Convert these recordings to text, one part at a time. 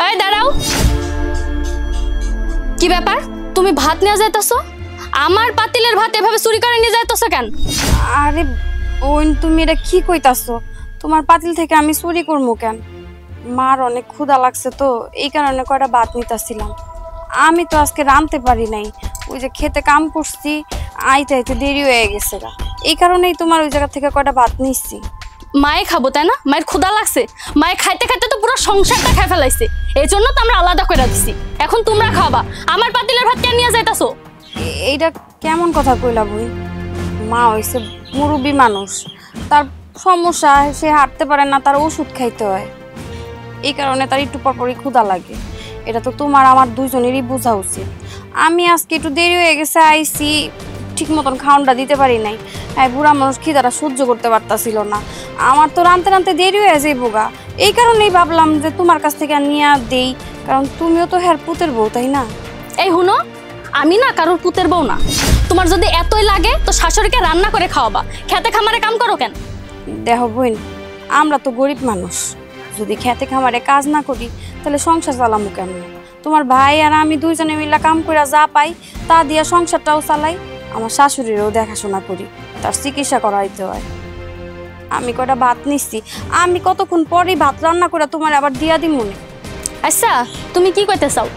এই দাঁড়াও, কি ব্যাপার? তুমি ভাত নিয়ে যাইতেছো? আমার পাতিলের ভাত এভাবে চুরি করে নিয়ে যাইতেছো কেন? আরে বোন, তুমি এটা কি কইতাছো? তোমার পাতিল থেকে আমি চুরি করবো কেন? মার অনেক ক্ষুধা লাগছে তো এই কারণে কয়টা ভাত নিতেছিলাম। আমি তো আজকে রাঁধতে পারি নাই, ওই যে খেতে কাম করছি, আইতে আইতে দেরি হয়ে গেছে গা, এই কারণেই তোমার ওই জায়গা থেকে কয়টা ভাত নিচ্ছি। মায়ে খাবো তাই না? মায়ের ক্ষুধা লাগছে, মায়ে খাইতে খাইতে তো পুরো সংসারটা খেয়ে ফেলাইছে, এই জন্য তো আমরা আলাদা করে দিছি। এখন তোমরা খাবা, আমার পাতিলের ভাত কেন নিয়ে যাইতাছো? এইটা কেমন কথা কইলা বই? মা হইছে মুরব্বী মানুষ, তার সমস্যা, সে হাঁটতে পারে না, তার ওষুধ খাইতে হয়, এই কারণে তার একটু পরপরই ক্ষুধা লাগে। এটা তো তোমার আমার দুজনেরই বোঝা উচিত। আমি আজকে একটু দেরি হয়ে গেছে, আইসি ঠিক মতন খাওয়ানটা দিতে পারি নাই। হ্যাঁ, বুড়া মানুষ খিদাটা সহ্য করতে পারতাছিল না, আমার তো রানতে রানতে দেরি হয়ে যায় বোগা, এই কারণেই ভাবলাম যে তোমার কাছ থেকে নিয়ে দেই, কারণ তুমিও তো হ্যার পুতের বউ, তাই না? এই হুনো, আমি না কারোর পুতের বউ না। তোমার যদি এতই লাগে তো শাশুড়িকে রান্না করে খাওয়াবা, খেতে খামারে কাম করো কেন? দেখো বোন, আমরা তো গরিব মানুষ, যদি খেতে খামারে কাজ না করি তাহলে সংসার চালামু কেমন? তোমার ভাই আর আমি দুইজনে মিলে কাম করে যা পাই তা দিয়ে সংসারটাও চালাই, আমার শাশুড়িরও দেখাশোনা করি, তার চিকিৎসা করাইতে হয়। আমি কয়টা ভাত নিচ্ছি, আমি কতক্ষণ পরেই ভাত রান্না করে তোমার আবার দিয়া দিই মনে। আচ্ছা, তুমি কি কইতে চাও?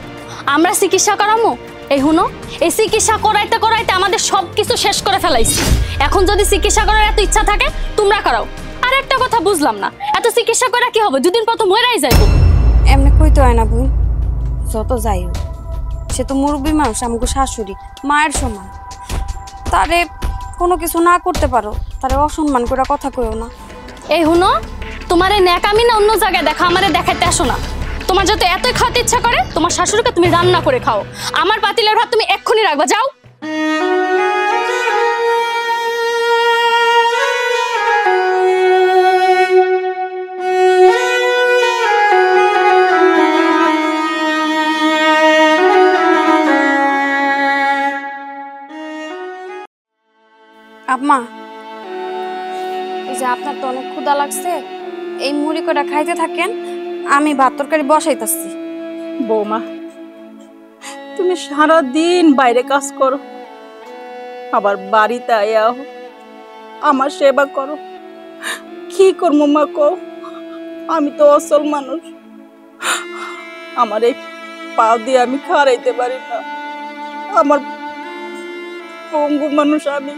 আমরা চিকিৎসা করামো? এই হুনো, এই চিকিৎসা করাইতে করাইতে আমাদের সব কিছু শেষ করে ফেলাইছি। এখন যদি চিকিৎসা করার এত ইচ্ছা থাকে তোমরা করাও। আর একটা কথা বুঝলাম না, এত চিকিৎসা করে কি হবে? দুদিন পর তো মরেই যাইব। এমনি কইতে হয় না বোন, যত যাই হোক সে তো মুরব্বী মানুষ, আমাকে শাশুড়ি মায়ের সমান, তারে কোনো কিছু না করতে পারো, তারে অসম্মান করে কথা কইও না। এই হুনো, তোমার এই ন্যাকামি না অন্য জায়গায় দেখা, আমারে দেখাইতে আসো না। তোমার যত এতই খাওয়াতে ইচ্ছা করে তোমার শাশুড়িকে তুমি রান্না করে খাও, আমার পাতিলের ভাত তুমি এক্ষুনি রাখবা, যাও। আম্মা, এই যে আপনার তো অনেক ক্ষুধা লাগছে, এই মুড়ি কটা খাইতে থাকেন, আমি ভাত তরকারি বসাইতাছি। বৌমা, তুমি সারা দিন বাইরে কাজ করো, আবার বাড়িতে আয়াও আমার সেবা করো, কি করবো মা কও? আমি তো অসল মানুষ, আমার এই পা দিয়ে আমি খাড়াইতে পারি না, আমার পঙ্গু মানুষ আমি,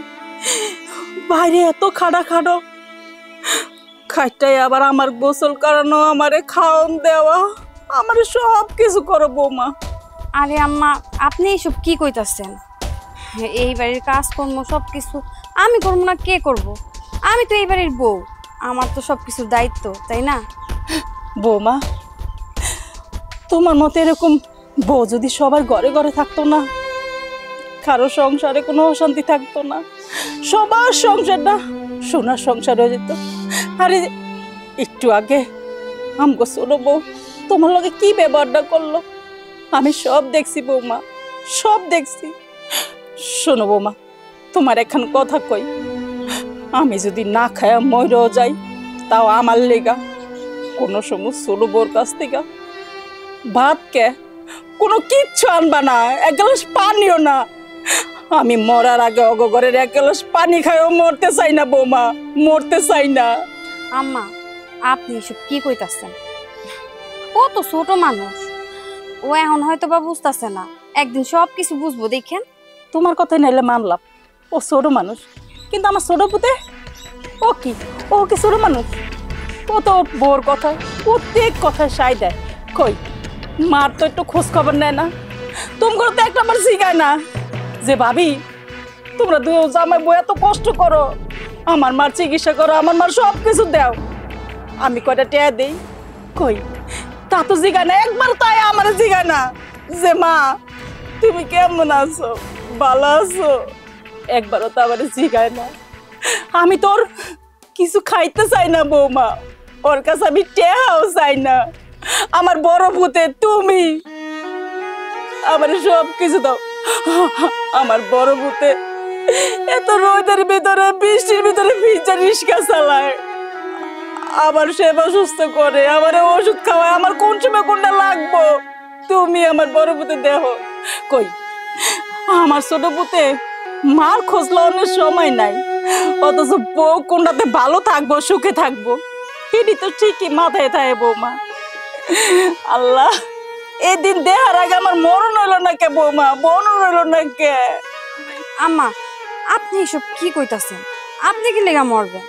বাইরে এত খাড়া খাড়ো, খাইটাই আবার আমার গোসল করানো, আমারে খাওয়ান দেওয়া, আমার সব কিছু করো বৌমা। আরে আম্মা, আপনি এইসব কি কইতাছেন? এই বাড়ির কাজকর্ম সব কিছু আমি করবো না কে করব? আমি তো এই বাড়ির বউ, আমার তো সব কিছুর দায়িত্ব, তাই না? বৌমা, তোমার মতো এরকম বউ যদি সবার ঘরে ঘরে থাকতো না, কারো সংসারে কোনো অশান্তি থাকতো না, সবার সংসারটা সোনার সংসার হয়ে যেত। আরে একটু আগে আমগো ছোট বউ তোমার লগে কি ব্যবহারটা করলো আমি সব দেখছি বৌমা, সব দেখছি। শোনো বৌমা, তোমার এখন কথা কই, আমি যদি না খায়া মরেও যাই তাও আমার লেগা কোনো সময় ছোট বউর কাছ থেকে ভাত কে কোনো কিচ্ছু আনবা না, এক গ্লাস পানিও না। আমি মরার আগে অগগরের এক গ্লাস পানি খাইও মরতে চাই না বৌমা, মরতে চাই না। আম্মা, আপনি এসব কি কইতাছেন? ও তো ছোট মানুষ, ও এখন হয়তো বা বুঝতেছে না, একদিন সব কিছু বুঝবো, দেখেন। তোমার কথাই নাইলে মানলাম, ও ছোট মানুষ, কিন্তু আমার ছোট পুতে ও কি ছোট মানুষ? ও তো ওর বউর কথায় প্রত্যেক কথায় সাই দেয়। কই মার তো একটু খোঁজ খবর নেয় না, তোমার তো একটা আমার শিখায় না যে ভাবি তোমরা দুই জামাই বউ এত কষ্ট করো, আমার মার চিকিৎসা করো, আমার মার সব কিছু দাও, আমি কয়টা টেয়া দেই? কই তা তো জিগায় না, একবার তাই আমার জিগায় না যে মা তুমি কেমন আছো, ভালো আছো, একবারও তো আমার জিগায় না। আমি তোর কিছু খাইতে চাই না বৌমা, ওর কাছে আমি টেহাও চাই না, আমার বড় পুতে তুমি আমার সব কিছু দাও। আমার বড় পুতে এত রোদের ভিতরে বৃষ্টির ভিতরে ভিজা রিস্কা চালায়, আমার সেবা সুস্থ করে, আমার ওষুধ খাওয়ায়, আমার কোন সময় কোনটা লাগবো তুমি আমার বড় পুতে দেহ কই আমার ছোট পুতে মার খোঁজ লওয়ানোর সময় নাই, অথচ বউ কোনটাতে ভালো থাকবো সুখে থাকবো এটি তো ঠিকই মাথায় থাকে বৌমা। আল্লাহ, এদিন দেহার আগে আমার মরণ হইল না কে বৌমা, মরণ হইল না কে? আম্মা আপনি এসব কি কইতাছেন? আপনি কি লেগা মরবেন?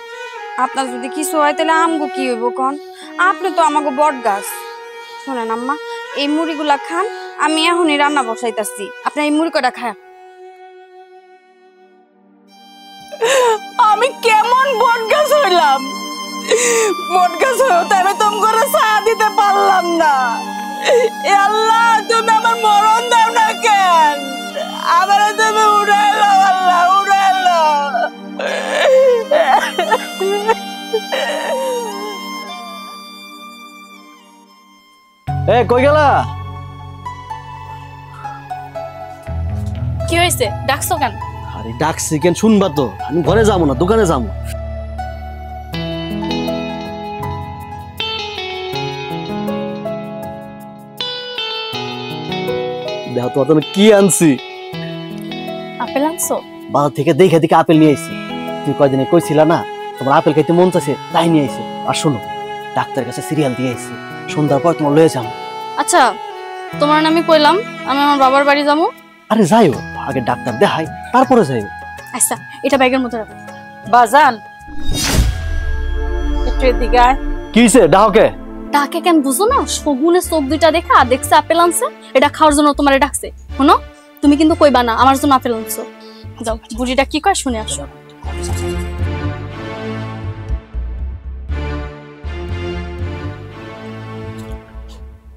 আপনার যদি কিছু হয় তাহলে আমগো কি হইব কন? আপনি তো আমাকে বট গাছ। শোনেন আম্মা, এই মুড়িগুলা খান, আমি এখনই রান্না বসাইতাছি, আপনি এই মুড়ি কটা খায়। আমি কেমন বটগাছ হইলাম? বটগাছ হইতে আমি তোম করে ছায়া দিতে পারলাম না। এ আল্লাহ, তুমি আমার মরণ দাও না কেন? আমার তুমি উড়াইলো আল্লাহ, উড়াইলো। এ কই গেলা? কি হয়েছে, ডাকছো কেন? আরে ডাকছি কেন শুনবা তো, আমি ঘরে যাবো না দোকানে যাবো। দেখো তো আমি কি আনছি। আপেল আনছো? বাজার থেকে দেখে দেখে আপেল নিয়ে আইছি। তুই কয়দিনে কইছিলা না তোমার আপেল খাইতে মন চাইছে, তাই নিয়ে আইছি। আর শোনো, ডাক্তারের কাছে সিরিয়াল দিয়ে আইছি, সন্ধ্যার পর তোমার লয়ে যাবো। আচ্ছা, তোমার আমি কইলাম আমি আমার বাবার বাড়ি যাবো। আরে যাইও, আগে ডাক্তার দেখাই তারপরে যাইও। আচ্ছা, এটা ব্যাগের মধ্যে রাখো। বাজান একটু এদিকে আয়। কি হইছে ডাকে? ডাকে কেন বুঝো না? শগুনের চোখ দুইটা দেখা দেখছে আপেল আনছে, এটা খাওয়ার জন্য তোমারে ডাকছে। শোনো, তুমি কিন্তু কইবা না আমার জন্য আপেল আনছো। যাও, বুড়িটা কি কয় শুনে আসো।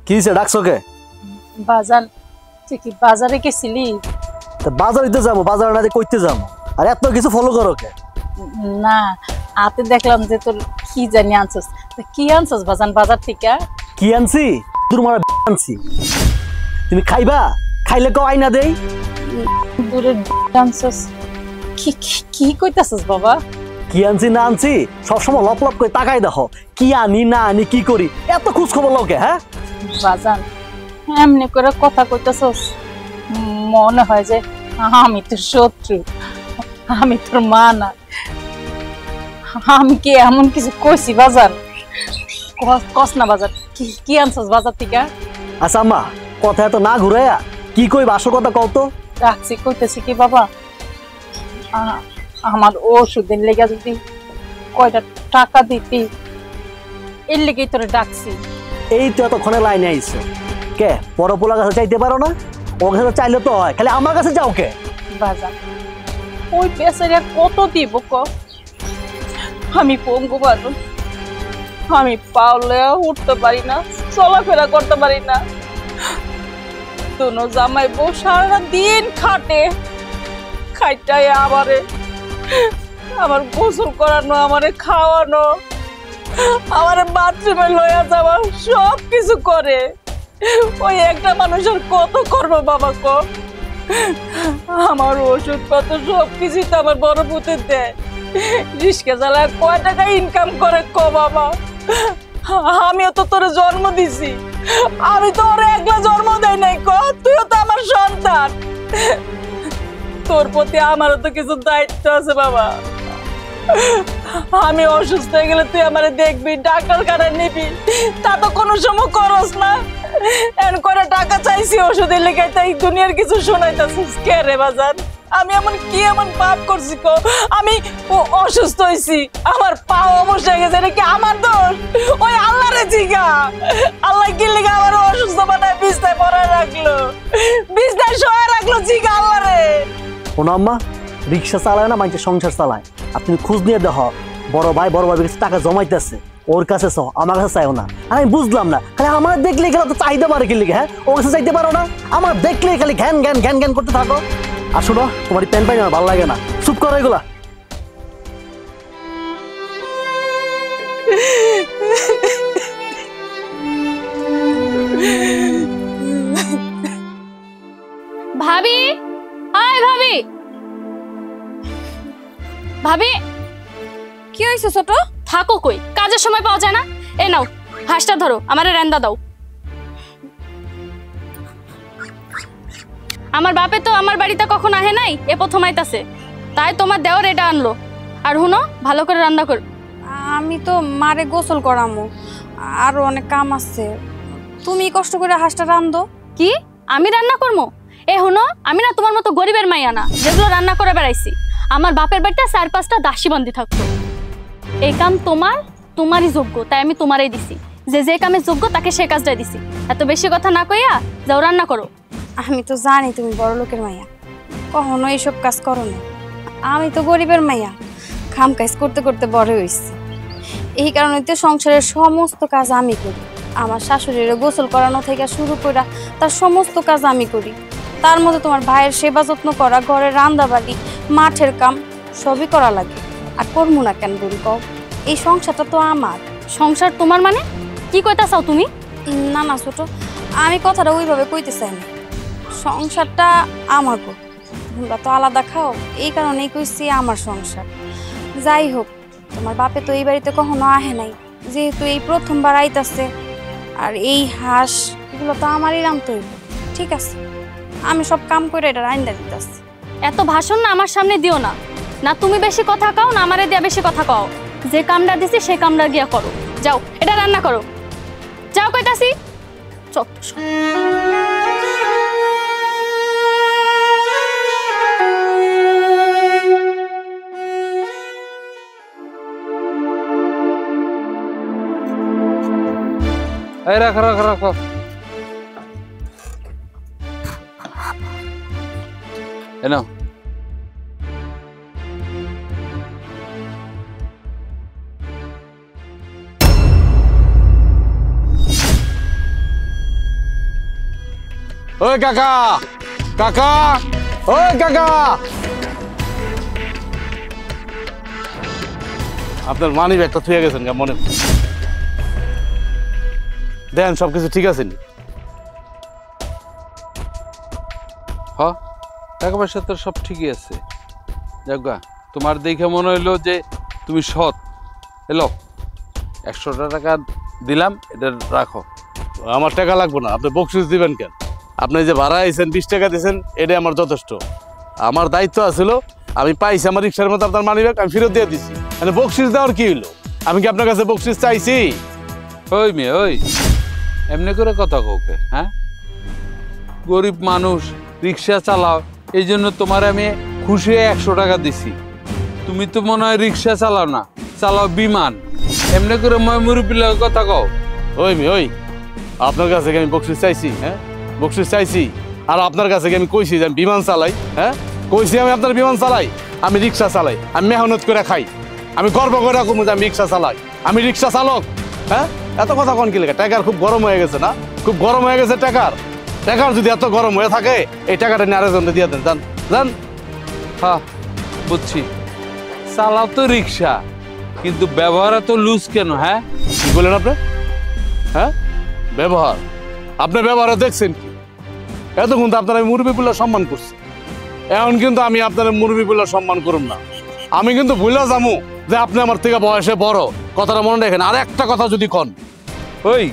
কি হইছে ডাকছো কে? বাজান তুই কি বাজারে গেছিলি? বাজারিতে যাবো, বাজারে না কইতে যাবো। আর এত কিছু ফলো করো কে? না, হাতে দেখলাম যে তোর কি জানি আনছস। কি আনছস বাজান বাজার থেকে? কি আনছি? তোর মারা আনছি। তুমি খাইবা? খাইলে কও আইনা দেই। দূরে আনছস? কি কি কইতাছস বাবা? কি আনছি না আনছি সবসময় লপ লপ করে তাকাই দেখো। কি আনি না আনি কি করি এত খোঁজ খবর লোকে? হ্যাঁ বাজান এমনি করে কথা কইতাছস, মনে হয় যে আমি তোর শত্রু, আমি তোর মা না। আমি কি এমন কিছু কইছি বাজান? কস না বাজার, কি আনছস বাজার থেকে? আচ্ছা আম্মা, কথা এত না ঘুরাইয়া কি কইবা আসল কথা কও তো। ডাকছি কইতেছি কি বাবা, আমার ওষুধের লেগে যদি কয়টা টাকা দিতি, এর লেগেই তোরে ডাকছি। এই তো এতক্ষণে লাইনে আইছো কে? পরপোলা কাছে চাইতে পারো না? ওর কাছে চাইলে তো হয়, খালি আমার কাছে যাও কে? বাজার ওই বেচারা কত দিব ক? আমি পঙ্গু মানুষ, আমি পাওলে উঠতে পারি না, চলাফেরা করতে পারি না। দুনো জামাই বউ সারা দিন খাটে, খাইটাই আমার গোসল করানো, আমারে খাওয়ানো, আমারে বাথরুমে লইয়া যাওয়া, সব কিছু করে। ওই একটা মানুষের কত করবো বাবা ক? আমার ওষুধ কত সব কিছুই তো আমার বড় পুতে দেয়। রিস্কা চালায় কয় টাকা ইনকাম করে ক বাবা? আমিও তো তোরে জন্ম দিছি, আমি তো ওরে একলা জন্ম দেয় নাই ক? তুইও তো আমার সন্তান, তোর প্রতি আমারও তো কিছু দায়িত্ব আছে বাবা। আমি অসুস্থ হয়ে গেলে তুই আমারে দেখবি, ডাক্তার খানা নিবি, তা তো কোনো সময় করস না। এন করে টাকা চাইছি ওষুধের লেগে, তাই দুনিয়ার কিছু শোনাইতাছিস কে রে বাজার? আমি এমন পাপ করছি কো? আমি অসুস্থ হয়েছি, আমার পা অবশ্য হয়ে গেছে, এটা কি আমার দোষ? ওই আল্লাহরে জিগা, আল্লাহ কি লেগে আমার অসুস্থ বানায় বিছনায় পড়ায় রাখলো, বিছনায় শোয়া রাখলো, জিগা আল্লাহরে। শোনো আম্মা, রিক্সা চালায় না মানুষের সংসার চালায়। আর তুমি খোঁজ নিয়ে দেখো, বড় ভাই কাছে টাকা জমাইতেছে, ওর কাছে চাও, আমার কাছে চাইও না। আর আমি বুঝলাম না, খালি আমার দেখলে গেলে তো চাইতে পারে কি লিখে? হ্যাঁ, ওর কাছে চাইতে পারো না? আমার দেখলে খালি ঘ্যান ঘ্যান ঘ্যান ঘ্যান করতে থাকো। আর শোনো, তোমার প্যান পাই আমার ভালো লাগে না, চুপ করো এগুলা। ভাবি, আয় ভাবি, ভাবি কি হয়েছে ছোট? থাকো কই? কাজের সময় পাওয়া যায় না? এ নাও হাঁসটা ধরো, আমারে রান্দা দাও। আমার বাপে তো আমার বাড়িতে কখন আহে নাই, এ প্রথম আইতাছে, তাই তোমার দেওয়ার এটা আনলো। আর হুনো, ভালো করে রান্না কর। আমি তো মারে গোসল করামু, আরো অনেক কাম আছে। তুমি কষ্ট করে হাঁসটা রান্ধো। কি আমি রান্না করবো? এ হুনো, আমি না তোমার মতো গরিবের মাইয়া না যেগুলো রান্না করে বেড়াইছি। আমার বাপের বাড়িতে 4-5টা দাসী বন্দি থাকতো। এই কাম তোমারই যোগ্য, তাই আমি তোমারই দিছি। যে কামে যোগ্য তাকে সে কাজটাই দিছি। এত বেশি কথা না কইয়া যাও রান্না করো। আমি তো জানি তুমি বড় লোকের মাইয়া, কখনো এইসব কাজ করো না। আমি তো গরিবের মাইয়া, খাম কাজ করতে করতে বড় হয়েছি। এই কারণে তো সংসারের সমস্ত কাজ আমি করি। আমার শাশুড়ির গোসল করানো থেকে শুরু করে তার সমস্ত কাজ আমি করি। তার মধ্যে তোমার ভাইয়ের সেবা যত্ন করা, ঘরের রান্দাবাড়ি, মাঠের কাম সবই করা লাগে। আর করবো না কেন বলি কও? এই সংসারটা তো আমার। সংসার তোমার মানে কি কইতা চাও তুমি? না না ছোট, আমি কথাটা ওইভাবে কইতে চাই না। সংসারটা আমার গো, তোমরা তো আলাদা খাও, এই কারণেই কইছি আমার সংসার। যাই হোক, তোমার বাপে তো এই বাড়িতে কখনো আহে নাই, যেহেতু এই প্রথমবার আইতাছে। আর এই হাঁস এগুলো তো আমারই রামতে হইব। ঠিক আছে, আমি সব কাম করে এটা রাইন্দা দিতেছি। এত ভাষণ না আমার সামনে দিও না। না তুমি বেশি কথা কও, না আমারে দিয়া বেশি কথা কও। যে কামটা দিছি সে কামটা গিয়া করো। যাও এটা রান্না করো, যাও কইতাছি। চট এই রাখো রাখো রাখো। এনো ওই কাকা, কাকা, ওই কাকা, আপনার মানি ব্যাগটা থুয়ে গেছেন গা মনে দেন, সবকিছু ঠিক আছে নি? হ, টাকা পয়সা তো সব ঠিকই আছে। যাক, তোমার দেখে মনে হইলো যে তুমি সৎ। এলো 100টা টাকা দিলাম, এটা রাখো। আমার টাকা লাগবে না, আপনি বকশিস দিবেন কেন? আপনি যে ভাড়া আইছেন 20 টাকা দিয়েছেন, এটাই আমার যথেষ্ট। আমার দায়িত্ব আছিল, আমি পাইছি আমার রিক্সার মতো আপনার মানি ব্যাগ, আমি ফেরত দিয়ে দিছি। মানে বকশিস দেওয়ার কি হইলো? আমি কি আপনার কাছে বকশিস চাইছি? ওই মেয়ে, ওই এমনি করে কথা কওকে? হ্যাঁ, গরিব মানুষ, রিক্সা চালাও, এই জন্য তোমার আমি খুশি হয়ে 100 টাকা দিছি। তুমি তো মনে হয় রিক্সা চালাও না, চালাও বিমান। এমনি করে মুরব্বীর কথা কও? ওই মেয়ে, ওই আপনার কাছে আমি বকশিস চাইছি? হ্যাঁ, বকশিস চাইছি? আর আপনার কাছে আমি কইছি যে আমি বিমান চালাই? হ্যাঁ, কইছি আমি আপনার বিমান চালাই? আমি রিক্সা চালাই, আমি মেহনত করে খাই, আমি গর্ব করে রাখবো যে আমি রিক্সা চালাই, আমি রিক্সা চালক। হ্যাঁ, এত কথা কোন কি লেগে? টাকার খুব গরম হয়ে গেছে না? খুব গরম হয়ে গেছে টাকার। টাকার যদি এত গরম হয়ে থাকে, এই টাকাটা নিয়ে আরেকজনকে দিয়ে দেন, যান যান। হ্যাঁ বুঝছি, চালাও তো রিক্সা, কিন্তু ব্যবহার এত লুজ কেন? হ্যাঁ, কি বলেন আপনি? হ্যাঁ, ব্যবহার? আপনি ব্যবহারে দেখছেন কি? এতক্ষণ তো আপনার আমি মুরব্বীগুলো সম্মান করছি, এখন কিন্তু আমি আপনার মুরব্বীগুলো সম্মান করুন না। আমি কিন্তু ভুলে যাবো যে আপনি আমার থেকে বয়সে বড়। কথাটা মনে রাখেন। আর একটা কথা যদি কন, ওই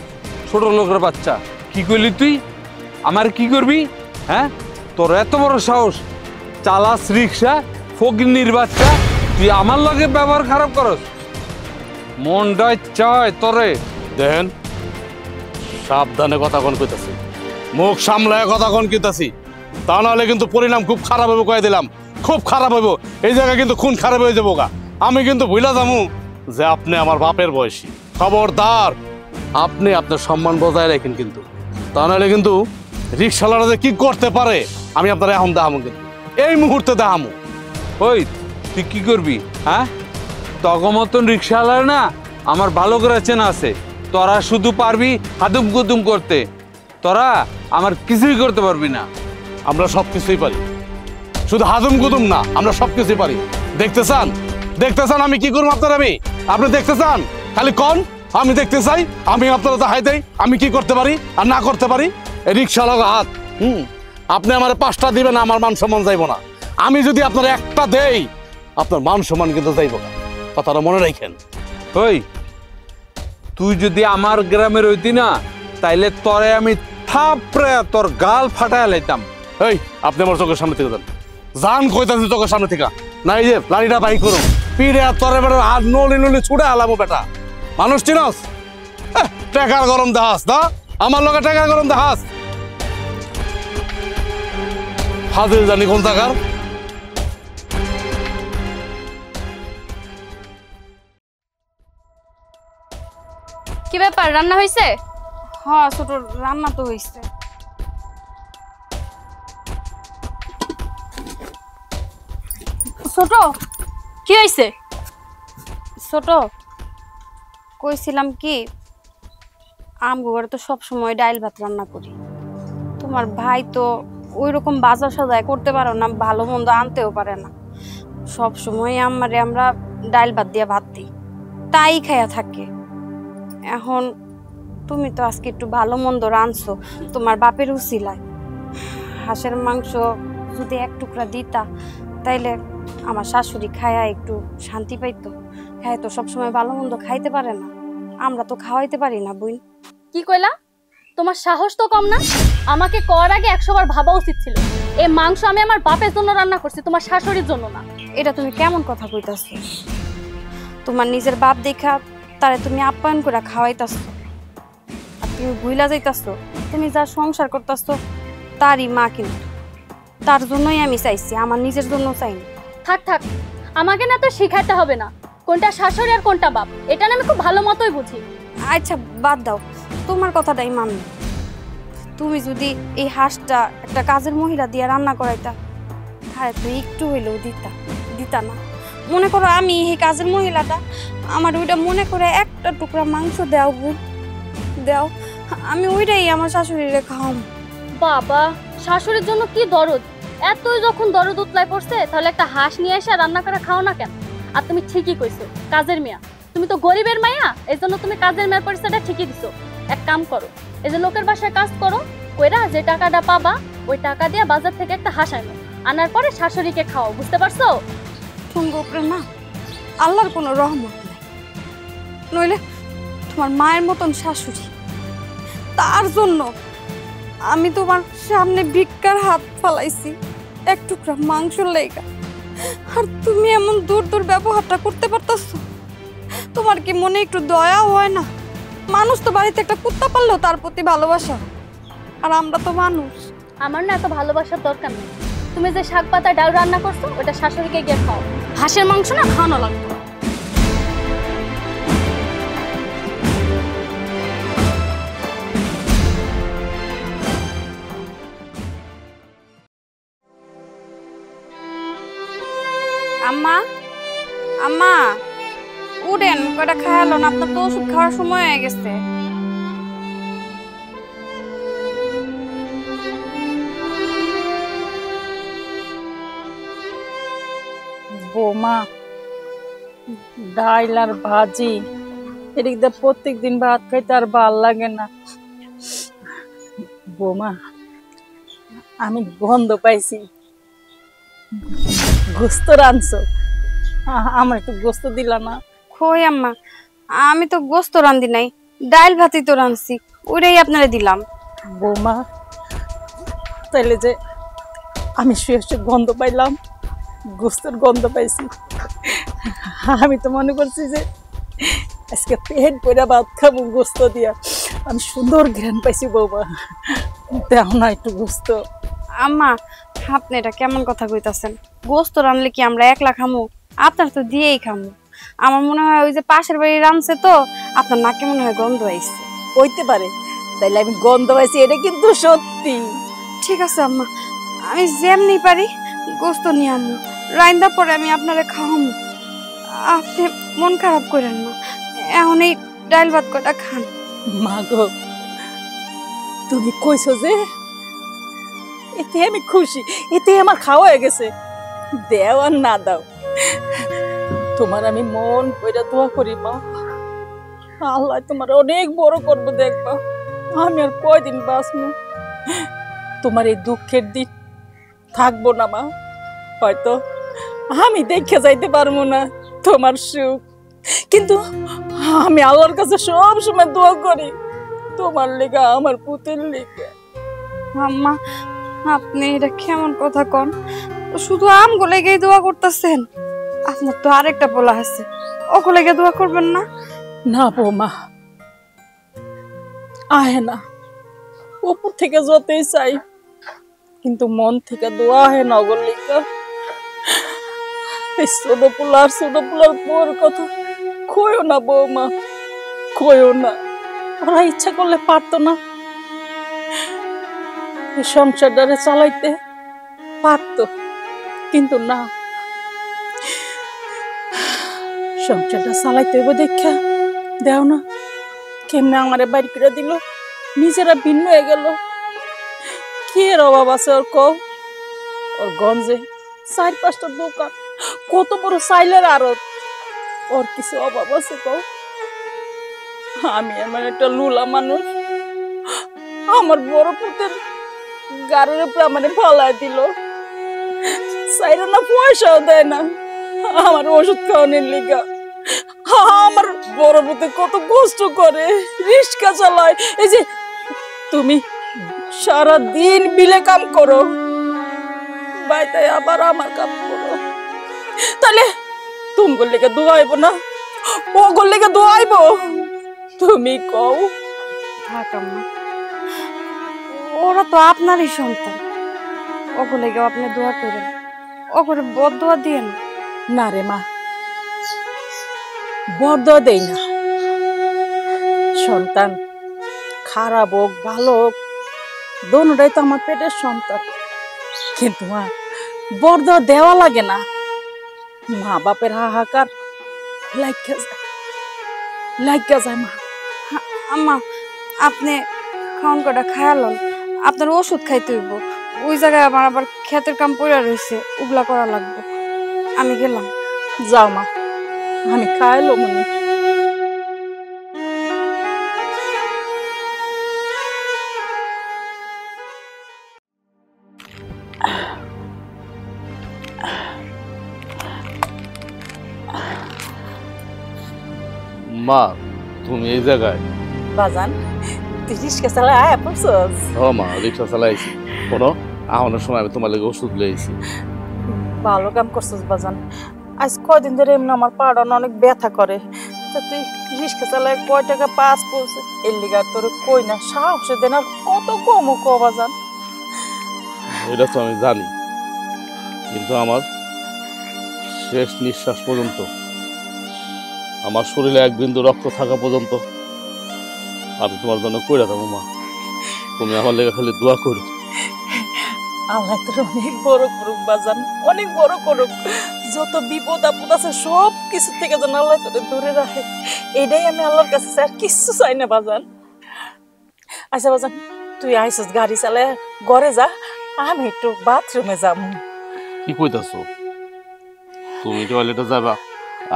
ছোট লোকের বাচ্চা, কি করলি তুই? আমার কি করবি? হ্যাঁ, তোর এত বড় সাহস, চালাস রিক্সা, ফকিন্নির বাচ্চা, তুই আমার লগে ব্যবহার খারাপ করস? মনটাই চায় তোরে। দেখেন, সাবধানে কথা কন কইতাছি, মুখ সামলায় কথা কন কইতাছি, তা নাহলে কিন্তু পরিণাম খুব খারাপ হবে, কয়ে দিলাম, খুব খারাপ হইব। এই জায়গায় কিন্তু খুন খারাপ হয়ে যাবো গা। আমি কিন্তু ভুলা যাবো যে আপনি আমার বাপের বয়সী। খবরদার, আপনি আপনার সম্মান বজায় রাখেন, কিন্তু তা নাহলে কিন্তু রিক্সাওয়ালারা যে কি করতে পারে আমি আপনার এখন দেখামো, কিন্তু এই মুহূর্তে দেখামো। ওই তুই কি করবি? হ্যাঁ, তগ মতন রিক্সাওয়ালার না আমার ভালো করে চেনা আছে। তোরা শুধু পারবি হাদুম গুদুম করতে, তোরা আমার কিছুই করতে পারবি না। আমরা সব কিছুই পারি, শুধু হাদুম গুদুম না, আমরা সব কিছুই পারি। দেখতে চান? দেখতে চান আমি কি করবো আপনার? আপনি দেখতে চান? খালি কন, আমি দেখতে চাই। আমি আপনারা দেখাই দেই আমি কি করতে পারি আর না করতে পারি। রিক্সা লাগা হাত। আপনি আমার 5টা দিবেন, আমার মান সম্মান যাইব না। আমি যদি আপনার একটা দেই, আপনার মান সম্মান কিন্তু যাইব না। কথাটা মনে রাখেন। ওই তুই যদি আমার গ্রামের হইতি না, তাইলে তোরে আমি থাপড়ে তোর গাল ফাটায় লাইতাম। এই আপনি আমার চোখের সামনে থেকে যান, যান কইতাছি চোখের সামনে থেকে। না এই যে লাড়িটা বাই করো, পিড়ে আর তরে বেটা আর নলি নলি ছুটে আলামো বেটা। মানুষ চিনস? টাকার গরম দেখাস না, আমার লগে টাকার গরম দেখাস। ফাজিল জানি কোন টাকার। কি ব্যাপার, রান্না হয়েছে? হ্যাঁ ছোট, রান্না তো হয়েছে। ছোট, কি হয়েছে? ছোট কইছিলাম কি, আমগো তো সব সময় ডাইল ভাত রান্না করি। তোমার ভাই তো ওই রকম বাজার সাজায় করতে পারো না, ভালো মন্দ আনতেও পারে না। সব সময় আমারে আমরা ডাইল ভাত দিয়ে ভাত দিই, তাই খাইয়া থাকে। এখন তুমি তো আজকে একটু ভালো মন্দ রাঁধছো, তোমার বাপের উছিলায়। হাঁসের মাংস যদি এক টুকরা দিতা, তাইলে আমার শাশুড়ি খায়া একটু শান্তি পাইতো। হ্যাঁ তো সবসময় ভালো মন্দ খাইতে পারে না, আমরা তো খাওয়াইতে পারি না বোন। কি কইলা? তোমার সাহস তো কম না? আমাকে করার আগে 100 বার ভাবা উচিত ছিল। এই মাংস আমি আমার বাপের জন্য রান্না করছি, তোমার শাশুড়ির জন্য না। এটা তুমি কেমন কথা কইতাছো? তোমার নিজের বাপ দেখা তারে তুমি আপ্যায়ন করে খাওয়াইতাছো, আর তুমি ভুইলা যাইতাছো তুমি যা সংসার করতেছো তারই মা। কিন্তু তার জন্যই আমি চাইছি, আমার নিজের জন্য চাইনি। থাক থাক, আমাকে না তো শিখাইতে হবে না কোনটা শাশুড়ি আর কোনটা বাপ, এটা না আমি খুব ভালো মতোই বুঝি। আচ্ছা বাদ দাও, তোমার কথাটাই মানি। তুমি যদি এই হাঁসটা একটা কাজের মহিলা দিয়ে রান্না করাইতা, হ্যাঁ তুই একটু হইলেও দিতা না। মনে করো আমি এই কাজের মহিলাটা, আমার ওইটা মনে করে একটা টুকরা মাংস দাও বোন, দাও, আমি ওইটাই আমার শাশুড়িরে খাওয়াম। বাবা, শাশুড়ির জন্য কি দরদ! এতই যখন দরদ উতলায় পড়ছে, তাহলে একটা হাঁস নিয়ে এসে রান্না করে খাও না কেন? আর তুমি ঠিকই কইছো, কাজের মেয়া। তুমি তো গরিবের মাইয়া, এই জন্য তুমি কাজের মেয়ের পরিচয়টা ঠিকই দিছো। এক কাম করো, এই যে লোকের বাসায় কাজ করো, কইরা যে টাকাটা পাবা ওই টাকা দিয়ে বাজার থেকে একটা হাঁস আনো, আনার পরে শাশুড়িকে খাও, বুঝতে পারছো? সঙ্গ উপরে না আল্লাহর কোনো রহমত নাই, নইলে তোমার মায়ের মতন শাশুড়ি, তার জন্য আমি তোমার সামনে ভিক্ষার হাত ফালাইছি এক টুকরা মাংসর লেগা। আর তুমি এমন দূর দূর ব্যবহারটা করতে পারতাছো? তোমার কি মনে একটু দয়া হয় না? মানুষ তো বাড়িতে একটা কুত্তা পাললেও তার প্রতি ভালোবাসা, আর আমরা তো মানুষ। আমার না এত ভালোবাসার দরকার নেই। তুমি যে শাক পাতা ডাল রান্না করছো ওটা শাশুড়িকে গিয়ে খাও, হাঁসের মাংস না খাওয়ানো লাগবে। আম্মা, আম্মা উঠেন, কয়টা খায়ালো না, আপনার তো ওষুধ খাওয়ার সময় হয়ে গেছে। বৌমা, ডাইল আর ভাজি, এদিক দিয়ে প্রত্যেকদিন ভাত খাইতে আর ভাল লাগে না। বৌমা, আমি গন্ধ পাইছি, গোস্ত রাঁধছো, আমার একটু গোস্ত দিলা না? কই আম্মা, আমি তো গোস্ত রান্ধি নাই, ডাইল ভাতই তো রাঁধছি, ওইটাই আপনারে দিলাম। বৌমা, তাইলে যে আমি শুয়ে শুয়ে গন্ধ পাইলাম, গোস্তের গন্ধ পাইছি, আমি তো মনে করছি যে আজকে পেট করে ভাত খাবো গোস্ত দিয়া। আমি সুন্দর ঘ্রাণ পাইছি বৌমা, দেখো না একটু গোস্ত। আম্মা আপনি এটা কেমন কথা কইতাছেন? গোস্ত রানলে কি আমরা একলা খামু? আপনার তো দিয়েই খামু। আমার মনে হয় ওই যে পাশের বাড়ি রানছে তো, আপনার নাকে মনে হয় গন্ধ আইছে। হইতে পারে, তাইলে আমি গন্ধ পাইছি, এটা কিন্তু সত্যি। ঠিক আছে আম্মা, আমি যেমনি পারি গোস্ত নিয়ে আনবো, রাইন্দা পরে আমি আপনারে খাওয়ামু। আপনি মন খারাপ করেন না, এখন এই ডাইল ভাত কটা খান। মা গো, তুমি কইছো যে, এতে আমি খুশি, এতে আমার খাওয়া হয়ে গেছে। দেও আর না দাও, তোমার আমি মন কইরা দোয়া করি মা, আল্লাহ তোমার অনেক বড় করবো, দেখবা আমি আর কয়দিন বাঁচবো। তোমার এই দুঃখের দিন থাকবো না মা, হয়তো আমি দেখে যাইতে পারবো না তোমার সুখ, কিন্তু আমি আল্লাহর কাছে সব সময় দোয়া করি তোমার লেগা, আমার পুতের লেগা। আম্মা আপনি এটা কেমন কথা কন? শুধু আমগো লেগেই দোয়া করতেছেন? আপনার তো আরেকটা পোলা আছে, ওগো লেগে দোয়া করবেন না? না বৌমা, আহে না। উপর থেকে যতই চাই, কিন্তু মন থেকে দোয়া আহে না ওগুলো লিখা। এই ছোট পোলার পর কথা কইও না বৌমা, কইও না। ওরা ইচ্ছা করলে পারতো না, এই সংসারটারে চালাইতে পারতো, কিন্তু না। সংসারটা চালাইতে হইব দেখা দেও না কেমনে আমারে বাড়ি করে দিল, নিজেরা ভিন্ন হয়ে গেল। কি এর অভাব আছে ওর কও? ওর গঞ্জে 4-5টা দোকান, কত বড় সাইলের আড়ত, ওর কিছু অভাব আছে কও? আমি এমন একটা লুলা মানুষ, আমার বড় পুতের গাড়ির উপরে আমারে ফালায় দিল, সাইরা না পয়সাও দেয় না আমার ওষুধ খাওয়ানোর লিগা। আমার বড় পুতে কত কষ্ট করে, রিক্সা চালায়। এই যে তুমি সারা দিন বিলে কাম করো, বাইতে আবার আমার কাম করো, তাহলে তুমি লেগে দোয়াইব না? ও লেগে দোয়াইব? তুমি কও। থাক আম্মা, ওরা তো আপনারই সন্তান, ওগো লেগে আপনি দোয়া করেন, ওগরে বদদোয়া দিয়েন না রে মা, বরদোয়া দেই না। সন্তান খারাপ হোক ভালো হোক, দোনোটাই তো আমার পেটের সন্তান। কিন্তু মা, বরদোয়া দেওয়া লাগে না। মা বাপের হাহাকার লাগা যায় মা। আম্মা, আপনি খাওন কটা খায়ালন, আপনার ওষুধ খাইতে হইব। ওই জায়গায় আমার আবার ক্ষেতের কাম পড়ে রয়েছে, ওগুলা করা লাগবে। আমি গেলাম। যাও মা, আমি খাইলো মনে। মা তুমি এই জায়গায়? বাজান, তুই রিক্সা চালায় আয়া পড়ছস? ও মা, রিক্সা চালাইছি। শোনো, আহনের সময় আমি তোমার লেগে ওষুধ লইছি। ভালো কাম করছিস বাজান। আজ কয়দিন ধরে এমনি আমার পাড়া অনেক ব্যথা করে, তা তুই রিক্সা চালায় কয় টাকা পাস পড়ছে, এর লিগা তোর কই না সাহসে দেন আর কত কম ক বাজান। এটা তো আমি জানি, কিন্তু আমার শেষ নিঃশ্বাস পর্যন্ত, আমার শরীরে এক বিন্দু রক্ত থাকা পর্যন্ত আমি তোমার জন্য কইরা দেবো মা। তুমি আমার লেগে খালি দোয়া করো। আল্লাহ তোর অনেক বড় করুক বাজান, অনেক বড় করুক। যত বিপদ আপদ আছে সব কিছু থেকে যেন আল্লাহ তোরে দূরে রাখে, এটাই আমি আল্লাহর কাছে চাই, আর কিচ্ছু চাই না বাজান। আচ্ছা বাজান, তুই আইসস গাড়ি চালায় ঘরে যা, আমি একটু বাথরুমে যাব। কি কইতাছো? তুমি টয়লেটে যাবা,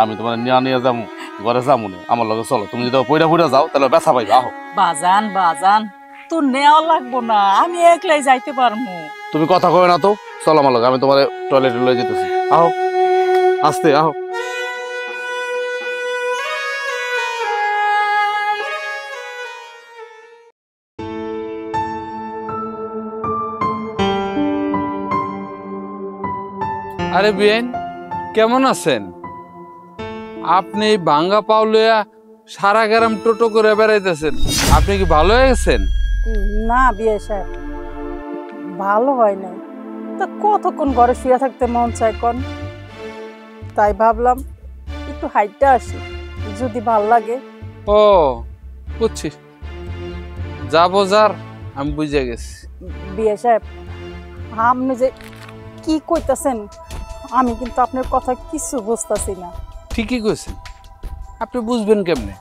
আমি তোমার নিয়ে যাবো, ঘরে যাবো না? আমার লগে চলো, তুমি যদি পইরা যাও তাহলে ব্যথা পাইবা। আহো। বাজান বাজান, তোর নেওয়া লাগবো না, আমি একলাই যাইতে পারবো। তুমি কথা কবে না তো, চলো আমার লগে, আমি তোমার টয়লেটে লয়ে যেতেছি। আহো, আস্তে আহো। আরে বিয়েন, কেমন আছেন আপনি? এই ভাঙ্গা পাও লইয়া সারা গ্রাম টোটো করে বেড়াইতেছেন, আপনি কি ভালো হয়ে গেছেন? না বিয়ে সাহেব, ভালো হয় নাই। তা কতক্ষণ ঘরে শুয়ে থাকতে মন চায় কোন, তাই ভাবলাম একটু হাইটটা আসি, যদি ভাল লাগে। ও বুঝছি, যাবো যার, আমি বুঝে গেছি। বিয়ে সাহেব, আপনি যে কি কইতাছেন, আমি কিন্তু আপনার কথা কিছু বুঝতেছি না। ঠিকই কইছেন, আপনি বুঝবেন কেমনে?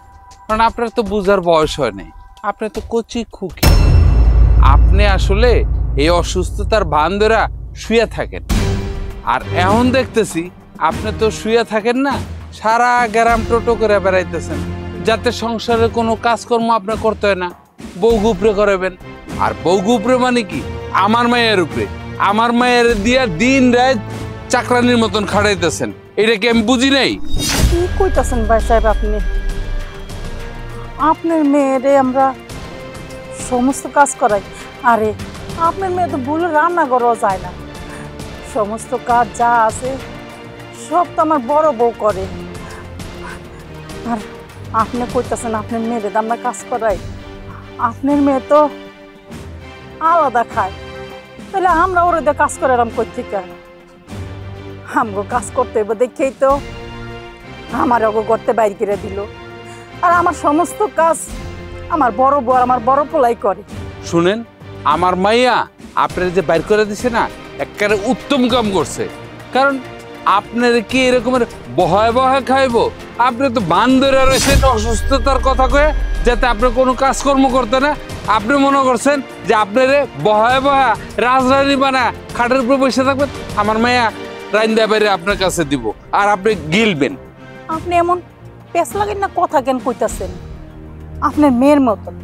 কারণ আপনার তো বুঝার বয়স হয় নাই, আপনি তো কচি খুকি। আপনি আসলে এই অসুস্থতার ভান ধরা শুয়ে থাকেন, আর এখন দেখতেছি আপনি তো শুয়ে থাকেন না, সারা গ্রাম টোটো করে বেড়াইতেছেন, যাতে সংসারে কোনো কাজকর্ম আপনার করতে হয় না, বউ গুপরে করবেন। আর বউ গুপরে মানে কি? আমার মায়ের উপরে, আমার মায়ের দিয়া দিন রাত চাকরানির মতন খাড়াইতেছেন, এটা কি আমি বুঝি নাই? কি কইতাছেন ভাই সাহেব আপনি? আপনার মেয়েরে আমরা সমস্ত কাজ করাই, আরে আপনার মেয়ে তো ভুল রান্না করাও যায় না, সমস্ত কাজ যা আছে সব তো আমার বড় বউ করে। আর আপনি কইতেছেন আপনার মেয়েদের আমরা কাজ করাই, আপনার মেয়ে তো আলাদা খায়, তাহলে আমরা ওর দিয়ে কাজ করে এরম করতে কেন? আমগো কাজ করতে হইব দেখেই তো আমার ওগো করতে বাইর করে দিল। আর আমার সমস্ত কাজ আমার বড় বউ আর আমার বড় পোলাই করে। শুনেন, আমার মাইয়া আপনার যে বাইর করে দিছে না, একেবারে উত্তম কাম করছে। কারণ আপনার কি এরকমের বহায় বহায় খাইব? আপনি তো বান ধরে রয়েছেন অসুস্থতার কথা কয়ে, যাতে আপনি কোনো কাজকর্ম করতে না। আপনি মনে করছেন যে আপনারে বহায় বহা রাজরানী বানা খাটের উপরে বসে থাকবেন, আমার মাইয়া রাইন্দা বাইরে আপনার কাছে দিব আর আপনি গিলবেন। আপনি এমন পেছ লাগেন না কথা কেন কইতাছেন? আপনার মেয়ের মতন,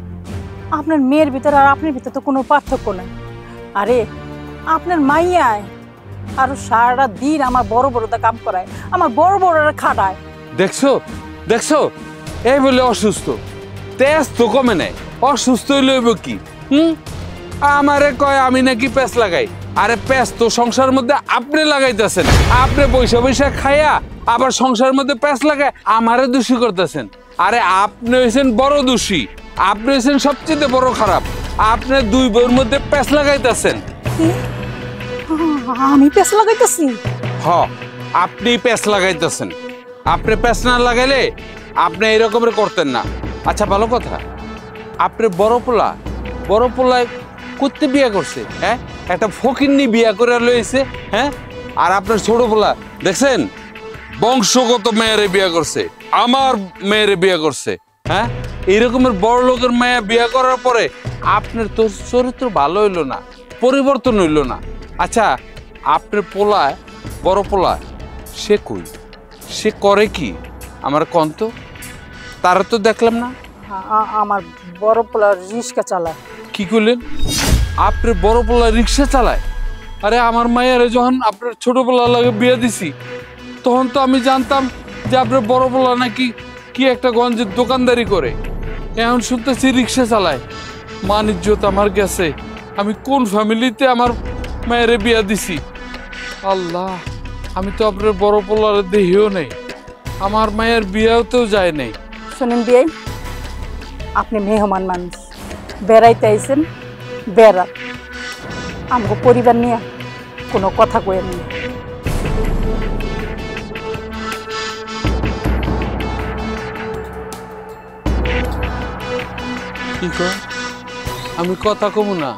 আপনার মেয়ের ভিতরে আর আপনার ভিতরে তো কোনো পার্থক্য নাই। আরে আপনার মাইয়ায় আর সারাটা দিন আমার বড় বড়টা কাম করায়, আমার বড় বড়রা খাটায়। দেখছো দেখছো, এই বলে অসুস্থ, তেজ তো কমে নাই, অসুস্থ লইব কি? আমারে কয় আমি নাকি পেঁচ লাগাই। আরে পেঁচ তো সংসারের মধ্যে আপনি লাগাইতেছেন। আপনি পয়সা পয়সা খাইয়া আবার সংসারের মধ্যে পেঁচ লাগায় আমারে দোষী করতেছেন। আরে আপনি হয়েছেন বড় দোষী, আপনি হয়েছেন সবচেয়ে বড় খারাপ। আপনি দুই বউর মধ্যে পেঁচ লাগাইতেছেন। আমি পেছ লাগাইতেছি? হ, আপনি পেঁচ লাগাইতেছেন। আপনি পেঁচ না লাগাইলে আপনি এরকমের করতেন না। আচ্ছা ভালো কথা, আপনি বড় পোলায় করতে বিয়ে করছে, হ্যাঁ? একটা ফকিন্নি বিয়ে করে লইছে, হ্যাঁ? আর আপনার ছোট পোলা দেখছেন বংশগত মেয়েরে বিয়ে করছে, আমার মেয়েরে বিয়ে করছে, হ্যাঁ? এইরকমের বড় লোকের মেয়ে বিয়ে করার পরে আপনার তো চরিত্র ভালো হইলো না, পরিবর্তন হইলো না। আচ্ছা আপনার পোলায়, বড় পোলায় সে কই, সে করে কি আমার কন্ত? তারা তো দেখলাম না। আমার বড় পোলা রিক্সা চালায়। কি করলেন? আপনার বড় পোলা রিক্সা চালায়? আরে আমার মায়ের যখন আপনার ছোট পোলা লাগে বিয়ে দিছি, তখন তো আমি জানতাম যে আপনার বড় পোলা নাকি কি একটা গঞ্জের দোকানদারি করে, এখন শুনতেছি রিক্সা চালায়। মান ইজ্জত আমার গেছে। আমি কোন ফ্যামিলিতে আমার মায়ের বিয়ে দিছি? আল্লাহ, আমি তো আপনার বড় পোলার দেহিও নেই, আমার মায়ের বিয়েতেও যায় নাই। শোনেন বিয়ে, আপনি মেহমান মানুষ, বেড়াইতে আইছেন, বেড়া আমগো পরিবার নিয়ে কোনো কথা কইেন না। কি কয়? আমি কথা কমু না?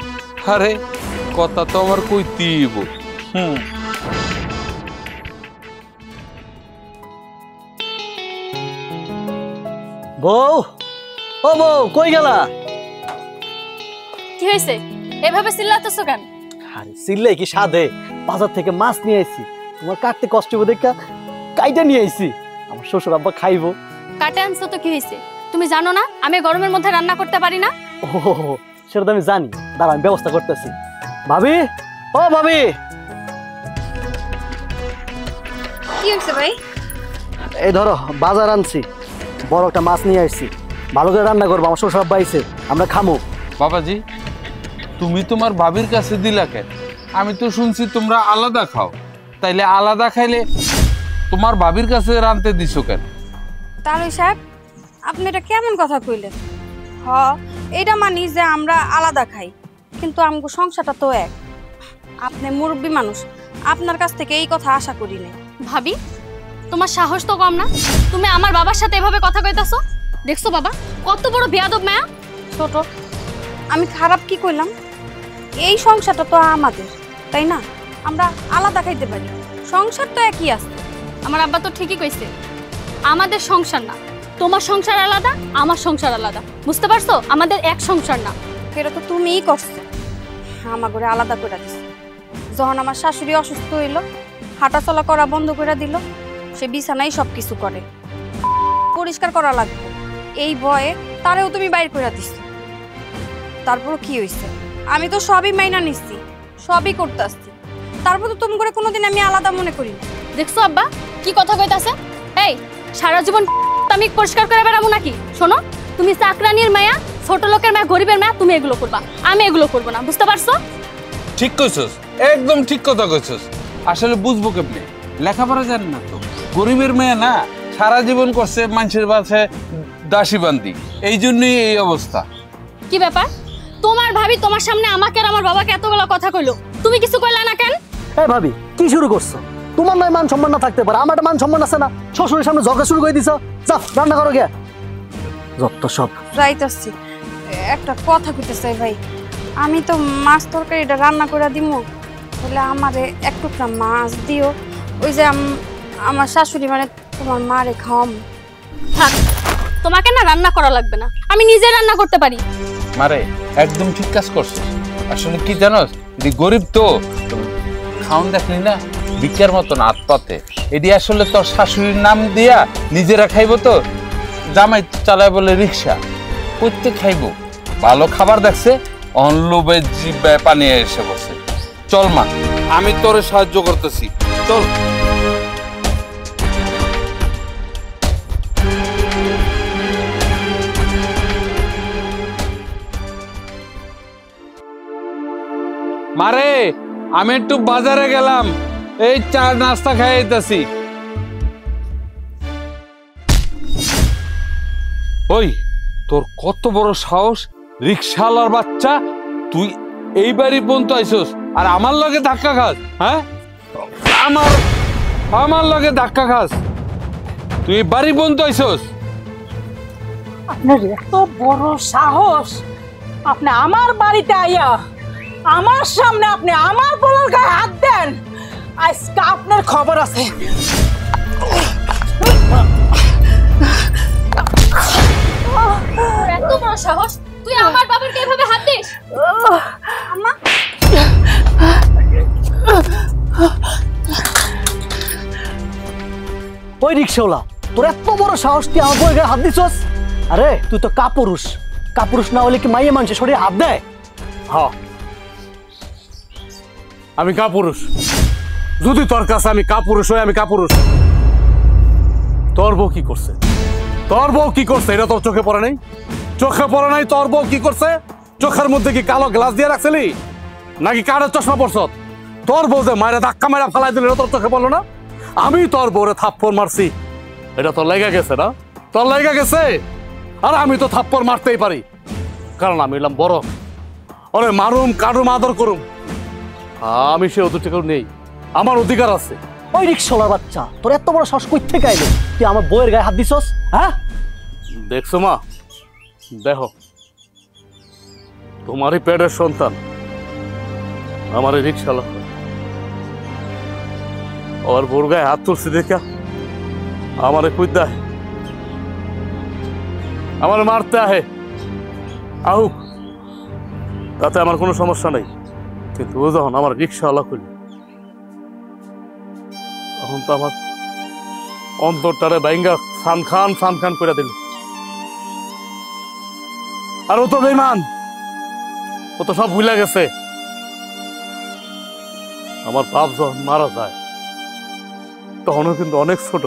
আরে কথা তো আমার কইতেই হইব। বউ, ও বউ, কই গেলা? কি হয়েছে? এভাবে চিল্লাতেছো কেন? আরে সিল্লে কি সাধে, বাজার থেকে মাছ নিয়ে আইছি, তোমার কাটতে কষ্ট হবে দেখা কাইটা নিয়ে আইছি, আমার শ্বশুর আব্বা খাইবো। কাটে আনছো তো কি হয়েছে? তুমি জানো না আমি গরমের মধ্যে রান্না করতে পারি না? ও সেটা তো আমি জানি, দাঁড়া আমি ব্যবস্থা করতেছি। ভাবি, ও ভাবি, কি হয়েছে ভাই? এই ধরো বাজার আনছি, বড় একটা মাছ নিয়ে আসছি, ভালো করে রান্না করবো, আমার শ্বশুর আব্বা আইছে, আমরা খামো। বাবাজি, তুমি তোমার ভাবির কাছে দিলা কেন? আমি তো শুনছি তোমরা আলাদা খাও, তাইলে আলাদা খাইলে তোমার ভাবির কাছে রানতে দিছো কেন? তাহলে সাহেব, আপনি এটা কেমন কথা কইলেন? হ, এটা মানি যে আমরা আলাদা খাই, কিন্তু আমগো সংসারটা তো এক। আপনি মুরব্বী মানুষ, আপনার কাছ থেকে এই কথা আশা করি নাই। ভাবি, তোমার সাহস তো কম না? তুমি আমার বাবার সাথে এভাবে কথা কইতাছো? দেখছো বাবা কত বড় বেয়াদব মায়া। ছোট, আমি খারাপ কি কইলাম? এই সংসারটা তো আমাদের, তাই না? আমরা আলাদা খাইতে পারি, সংসার তো একই আছে। আমার আব্বা তো ঠিকই কইছে, আমাদের সংসার না, তোমার সংসার আলাদা, আমার সংসার আলাদা। বুঝতে পারছো? আমাদের এক সংসার না। এটা তো তুমিই করছো, আমার ঘরে আলাদা করে দিছো। যখন আমার শাশুড়ি অসুস্থ হইল, হাঁটাচলা করা বন্ধ করে দিল, সে বিছানায় সব কিছু করে, পরিষ্কার করা লাগবে, এই ভয়ে তারেও তুমি বাইর করে দিছো। তারপর কি হয়েছে? আমি তো সবই মাইনা নিচ্ছি, সবই করতে আসছি, তারপর তো তুমি করে কোনোদিন আমি আলাদা মনে করি না। দেখছো আব্বা কি কথা কইতাছে? এই সারা জীবন আমি পরিষ্কার করে বেড়াবো নাকি? শোনো, তুমি চাকরানির মায়া, ছোট লোকের মেয়ে গরিবের মেয়ে তুমি এগুলো করবা, আমি এগুলো করবো না, বুঝতে পারছো? ঠিক কইছস, একদম ঠিক কথা কইছস। আসলে বুঝবো কেমনে, লেখাপড়া জানি না তো, গরিবের মেয়ে না, সারা জীবন করছে মানুষের বাসায় দাসী বান্দি, এই জন্যই এই অবস্থা। কি ব্যাপার, তোমার ভাবি তোমার সামনে আমাকে আর আমার বাবাকে এতগুলো কথা কইলো, তুমি কিছু কইলা না কেন? এই ভাবি কি শুরু করছো? তোমার নয় মান সম্মান না থাকতে পারে, আমার একটা মান সম্মান আছে না? শ্বশুরের সামনে ঝগড়া শুরু করে দিছো। যাও রান্না করো গিয়া। যত সব। যাইতাছি, একটা কথা কইতে চাই ভাই, আমি তো মাছ তরকারিটা রান্না করে দিমু, বলে আমারে এক টুকরা মাছ দিও, ওই যে আমার শাশুড়ি মানে তোমার মারে খাওয়াম। থাক, তোমাকে না রান্না করা লাগবে না, আমি নিজে রান্না করতে পারি। মারে একদম ঠিক কাজ করছো। আসলে কি জানোস, এটি গরিব তো, খাওন দেখলি না ভিক্ষার মতন হাত পাতে, এটি আসলে তোর শাশুড়ির নাম দিয়া নিজেরা খাইবো তো, জামাই চালায় বলে রিক্সা, করতে খাইবো। ভালো খাবার দেখছে, অনলোভে জিব্বায় পানি এসে বসে। চল মা, আমি তোরে সাহায্য করতেছি, চল। মারে আমি একটু বাজারে গেলাম, এই চা নাস্তা খাইতেছি। ওই তোর কত বড় সাহস, রিক্সাওয়ালার বাচ্চা, তুই এই বাড়ি পর্যন্ত আইসস আর আমার লগে ধাক্কা খাস? হ্যাঁ, আমার লগে ধাক্কা খাস, তুই এই বাড়ি পর্যন্ত আইসস? আপনার এত বড় সাহস, আপনি আমার বাড়িতে আইয়া আমার সামনে আপনি আমার পোলার গায়ে হাত দেন, আজকে আপনার খবর আছে। এত বড় সাহস, তুই আমার বাবাকে এভাবে হাত দিস? ওই রিক্সাওয়ালা, তোর এত বড় সাহস, তুই আমার বউয়ের গায়ে হাত দিছস? আরে তুই তো কাপুরুষ, কাপুরুষ না হলে কি মাইয়ে মানুষের শরীরে হাত দেয়? হ্যাঁ আমি কাপুরুষ, যদি তোর কাছে আমি কাপুরুষ হই, আমি কাপুরুষ। তোর বউ কি করছে? তোর বউ কি করছে এটা তোর চোখে পড়ে নাই? চোখে পড়ে নাই তোর বউ কি করছে? চোখের মধ্যে কি কালো গ্লাস দিয়ে রাখছিলি নাকি কারের চশমা পড়ছ? তোর বউ যে মায়েরা ধাক্কা মারা ফালাই দিল, এটা তোর চোখে পড়লো না? আমি তোর বউরে থাপ্পড় মারছি, এটা তোর লেগে গেছে না? তোর লেগে গেছে। আর আমি তো থাপ্পড় মারতেই পারি, কারণ আমি এলাম বড়, ওরে মারুম কাটুম আদর করুম, আমি সে অধিকার নেই, আমার অধিকার আছে। ওই রিক্সাওয়ালার বাচ্চা, তোর এত বড় সাহস কই থেকে আইলো? তুই আমার বউয়ের গায়ে হাত দিছস? হ্যাঁ দেখছো মা, দেখো তোমারই পেটের সন্তান আমার রিক্সাওয়ালা, ওর বউর গায়ে হাত তুলছি দেখা আমারে কুইদ দেয়, আমার মারতে আহে, আহুক, তাতে আমার কোনো সমস্যা নেই। কিন্তু ও যখন আমার রিক্সাওয়ালা করল, তখন তো আমার অন্তরটারে বাইঙ্গা ফান খান করে দিল। আর ও তো বেঈমান, ও তো সব ভুলে গেছে। আমার বাপ যখন মারা যায় তখনও কিন্তু অনেক ছোট,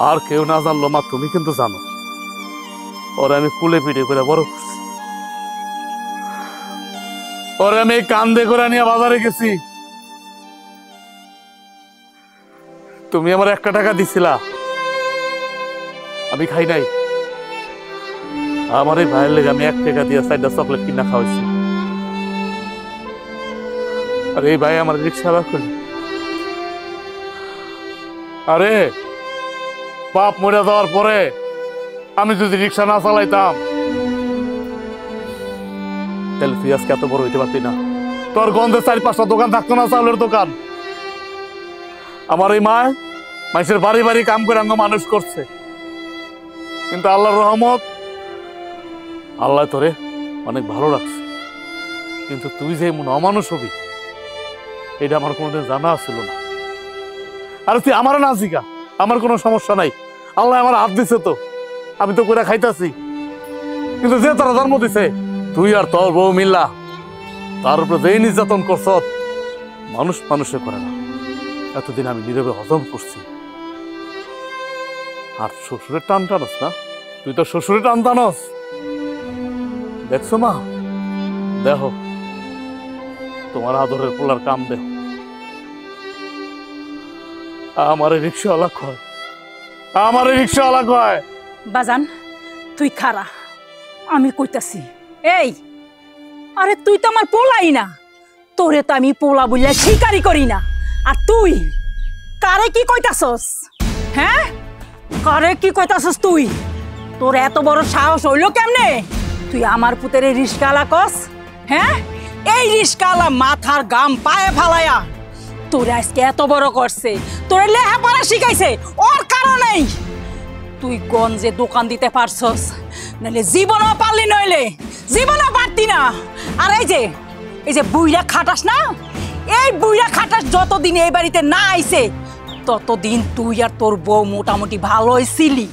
আর কেউ না জানলো মা, তুমি কিন্তু জানো, ওরে আমি কুলে পিঠে করে বড় করছি, ওরে আমি কান্দে করে নিয়ে বাজারে গেছি, তুমি আমার 1 টাকা দিছিলা, আমি খাই নাই। আমার এই ভাইয়ের লেগে আমি 1 টাকা দিয়ে 4টা চকলেট কিনা খাওয়াইছি, আর এই ভাই আমার রিক্সা রাখল। আরে বাপ মরে যাওয়ার পরে আমি যদি রিক্সা না চালাইতাম, তাহলে তুই আজকে এত বড় হইতে পারতি না। তোর গন্ধে 4-5টা দোকান থাকতো না, চাউলের দোকান। আমার এই মা মানুষের বাড়ি বাড়ি কাম করে আঙ্গ মানুষ করছে, কিন্তু আল্লাহর রহমত, আল্লাহ তোরে অনেক ভালো রাখছে। কিন্তু তুই যে এমন অমানুষ হবি এটা আমার কোনোদিন জানা ছিল না। আর তুই আমার না জিগা, আমার কোনো সমস্যা নাই, আল্লাহ আমার হাত দিছে তো, আমি তো করে খাইতাছি। কিন্তু যে তোরা জন্ম দিছে, তুই আর তোর বউ মিল্লা, তার উপরে যেই নির্যাতন করছ, মানুষ মানুষে করে না। এতদিন আমি নীরবে হজম করছি। আর শ্বশুরের টান টানস না, তুই তো শ্বশুরের টান টানস। দেখছো মা, দেখো তোমার আদরের পোলার কাম দেহ। আমারে রিক্সাওয়ালা কয়, আমারে রিক্সাওয়ালা কয়। বাজান তুই খারা, আমি কইতাছি। এই আরে তুই তো আমার পোলাই না, তোরে তো আমি পোলা বললে স্বীকারই করি না। আর তুই কারে কি কইতাছস? হ্যাঁ, কারে কি কইতাছস তুই? তোর এত বড় সাহস হইল কেমনে? তুই আমার পুতের রিস্কালা কস? হ্যাঁ, এই রিস্কালা মাথার গাম পায়ে ফালায়া তোরে আজকে এত বড় করছে, তোরে লেখাপড়া শিখাইছে ওর কারণেই তুই গঞ্জে দোকান দিতে পারছস, নাহলে জীবনও পারলি, নইলে জীবনও পারতি না। আর এই যে বুইরা খাটাস না, এই বুইরা খাটাস যতদিন এই বাড়িতে না আইছে ততদিন তুই আর তোর বউ মোটামুটি ভালোই ছিলি।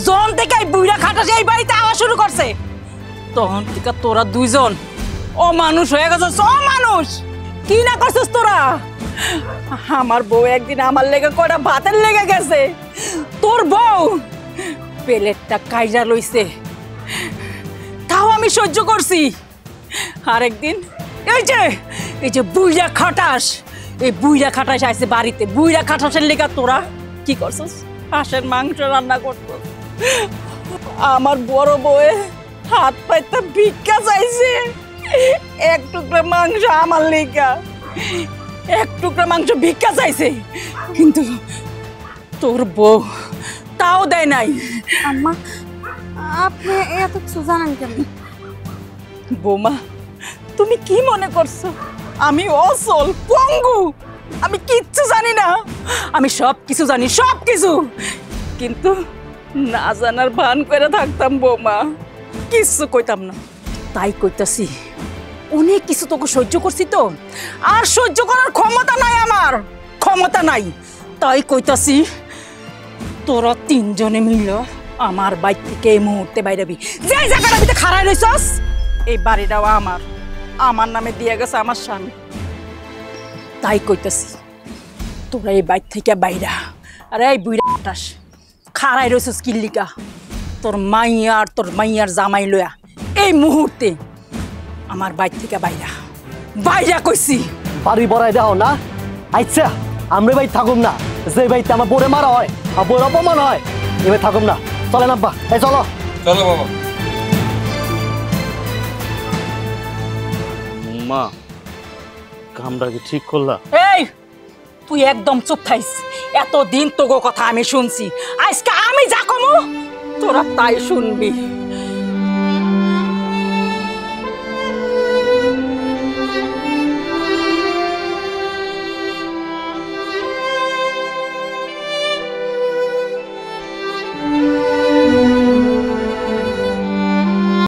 জন থেকে এই বুইরা খাটাস এই বাড়িতে আওয়া শুরু করছে, তখন থেকে তোরা দুইজন অমানুষ হয়ে গেছিস। অমানুষ কি না করছিস তোরা? আমার বউ একদিন আমার লেগে কয়টা ভাতের লেগে গেছে, তোর বউ প্লেটটা কাইজা লইছে, তাও আমি সহ্য করছি। আর একদিন এই যে বুইরা খাটাস, এই বুইরা খাটাস আইছে বাড়িতে, বুইরা খাটাসের লেগে তোরা কি করছিস? হাঁসের মাংস রান্না করছিস। আমার বড় বউয়ে হাত পাইতে ভিক্ষা চাইছে, এক টুকরা মাংস আমার লেগা, এক টুকরা মাংস ভিক্ষা চাইছে, কিন্তু তোর বউ তাও দেয় নাই। আম্মা আপনি এত কিছু জানেন কেন? বৌমা তুমি কি মনে করছো আমি অসল পঙ্গু? আমি কিচ্ছু জানি না, আমি সব কিছু জানি, সব কিছু, কিন্তু না জানার ভান করে থাকতাম বৌমা, কিচ্ছু কইতাম না। তাই কইতাছি অনেক কিছু তোকে সহ্য করছি, তো আর সহ্য করার ক্ষমতা নাই, আমার ক্ষমতা নাই। তাই কইতাছি তোরা তিনজনে মিল আমার বাড়ি থেকে এই মুহূর্তে বাইরাবি। যে জায়গাটা ভিতরে খাড়াই রইছস এই বাড়িটাও আমার, আমার নামে দিয়ে গেছে আমার স্বামী। তাই কইতাছি তোরা এই বাড়ি থেকে বাইরা। আরে এই বুইরা আটাস খাড়াই রইছস কিল্লিকা? তোর মাইয়ার জামাই লয়া এই মুহূর্তে আমার বাড়ি থেকে বাইরা, বাইরা কইছি। বাড়ি বড়াই দাও না, আচ্ছা আমরা ভাই থাকুম না, যে ভাইতে আমার বোরে মারা হয় আর বোর অপমান হয় এবার থাকুম না। চলেন আব্বা, এই চলো চলো বাবা। মা, কামটা কি ঠিক করলা? এই তুই একদম চুপ থাইস, এতদিন তোগো কথা আমি শুনছি, আজকে আমি যা কমু তোরা তাই শুনবি।